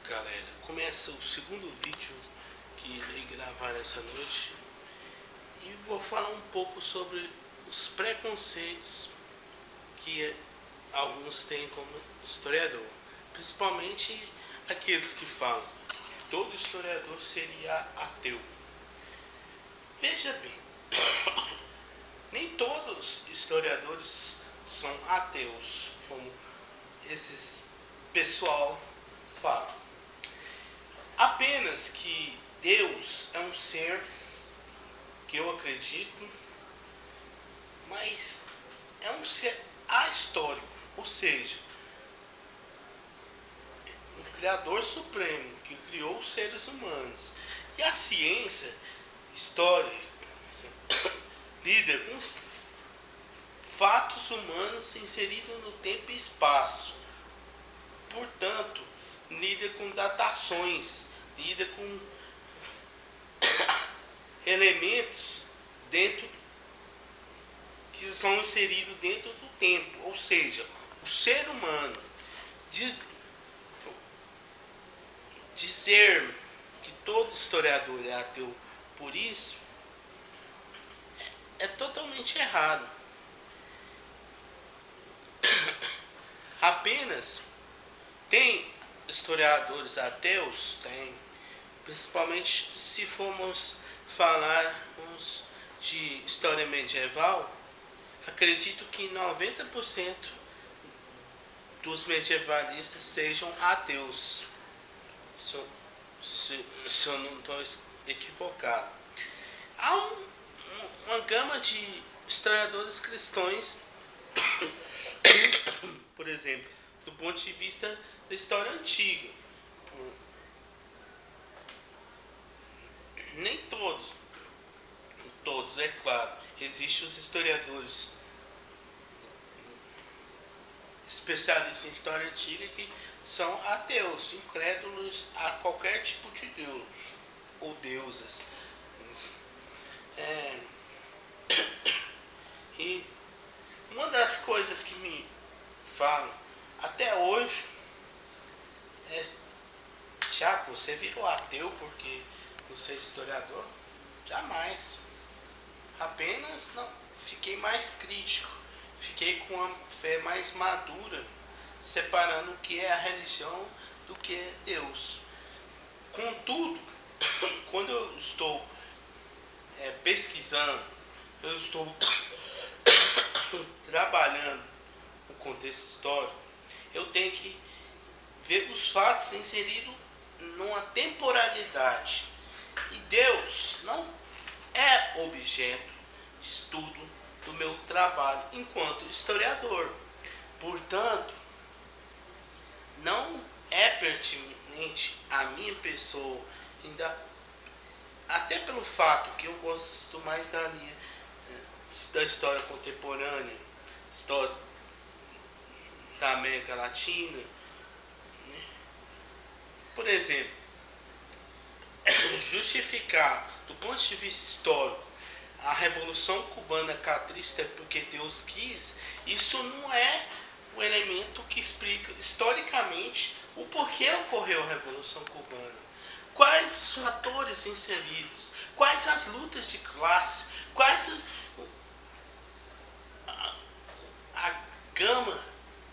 Galera, começa o segundo vídeo que irei gravar essa noite e vou falar um pouco sobre os preconceitos que alguns têm como historiador, principalmente aqueles que falam que todo historiador seria ateu. Veja bem, nem todos os historiadores são ateus, como esses pessoal fala. Apenas que Deus é um ser que eu acredito, mas é um ser ahistórico, ou seja, um Criador Supremo que criou os seres humanos. E a ciência, história, lida com fatos humanos inseridos no tempo e espaço. Portanto, lida com datações, lida com elementos dentro que são inseridos dentro do tempo, ou seja, o ser humano dizer que todo historiador é ateu por isso é totalmente errado. Apenas tem historiadores ateus, tem, principalmente se formos falarmos de história medieval. Acredito que 90% dos medievalistas sejam ateus, se eu não estou equivocado. Há uma gama de historiadores cristãos, por exemplo, do ponto de vista da história antiga. Nem todos, é claro. Existem os historiadores especialistas em história antiga que são ateus, incrédulos a qualquer tipo de deus ou deusas. E uma das coisas que me falam até hoje é: Tiago, você virou ateu porque você é historiador? Jamais. Apenas não fiquei mais crítico, fiquei com a fé mais madura, separando o que é a religião do que é Deus. Contudo, quando eu estou pesquisando, eu estou trabalhando o contexto histórico, eu tenho que ver os fatos inseridos numa temporalidade. E Deus não é objeto de estudo do meu trabalho enquanto historiador. Portanto, não é pertinente a minha pessoa, ainda até pelo fato que eu gosto mais da história contemporânea, história da América Latina. Por exemplo, justificar do ponto de vista histórico a Revolução Cubana catrista porque Deus quis, isso não é o elemento que explica historicamente o porquê ocorreu a Revolução Cubana. Quais os fatores inseridos, quais as lutas de classe, quais a gama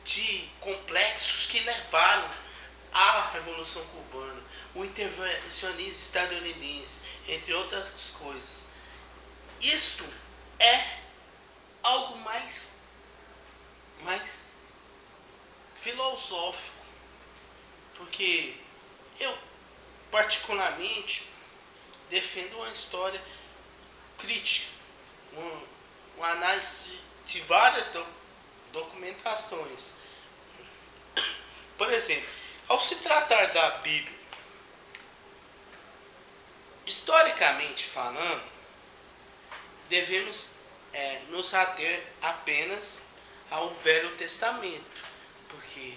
de complexos que levaram à Revolução Cubana, o intervencionismo estadunidense, entre outras coisas. Isto é algo mais filosófico, porque eu particularmente defendo uma história crítica, uma análise de várias documentações. Por exemplo, ao se tratar da Bíblia, historicamente falando, devemos nos ater apenas ao Velho Testamento, porque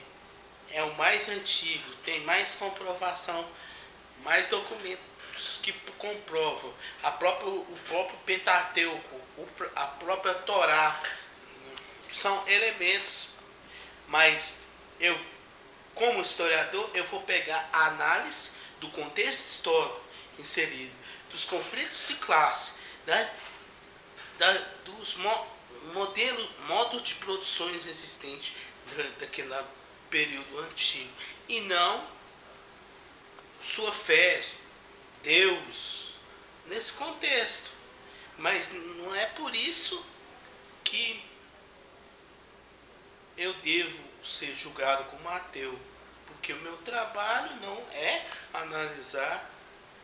é o mais antigo, tem mais comprovação, mais documentos que comprovam o próprio Pentateuco, a própria Torá, são elementos. Mas eu como historiador, eu vou pegar a análise do contexto histórico inserido, dos conflitos de classe, né? Dos modos de produções existentes daquele período antigo, e não sua fé, Deus, nesse contexto. Mas não é por isso que eu devo ser julgado como ateu, porque o meu trabalho não é analisar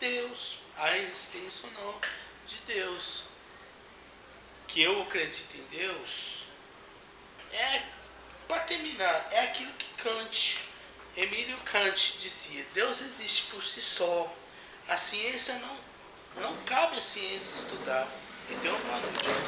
Deus, a existência ou não de Deus. Que eu acredito em Deus é, para terminar, é aquilo que Emílio Kant dizia: Deus existe por si só. A ciência não cabe a ciência estudar. Então, boa noite.